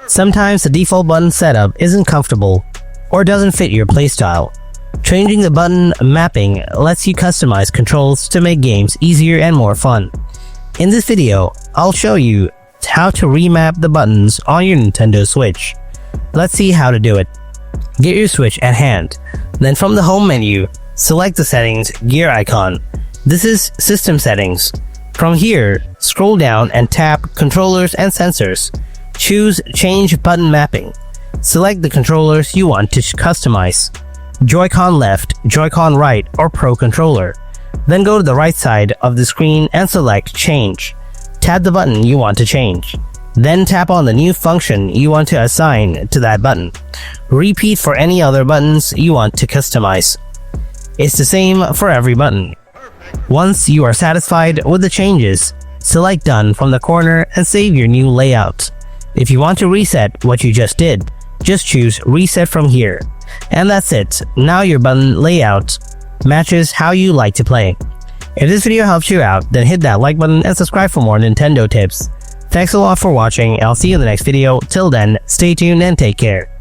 Sometimes the default button setup isn't comfortable or doesn't fit your playstyle. Changing the button mapping lets you customize controls to make games easier and more fun. In this video, I'll show you how to remap the buttons on your Nintendo Switch. Let's see how to do it. Get your Switch at hand. Then from the home menu, select the settings gear icon. This is system settings. From here, scroll down and tap controllers and sensors. Choose change button mapping. Select the controllers you want to customize. Joy-Con left, Joy-Con right, or Pro controller. Then go to the right side of the screen and select change. Tap the button you want to change. Then tap on the new function you want to assign to that button. Repeat for any other buttons you want to customize. It's the same for every button. Once you are satisfied with the changes, select Done from the corner and save your new layout. If you want to reset what you just did, just choose Reset from here. And that's it. Now your button layout matches how you like to play. If this video helps you out, then hit that like button and subscribe for more Nintendo tips. Thanks a lot for watching, and I'll see you in the next video. Till then, stay tuned and take care.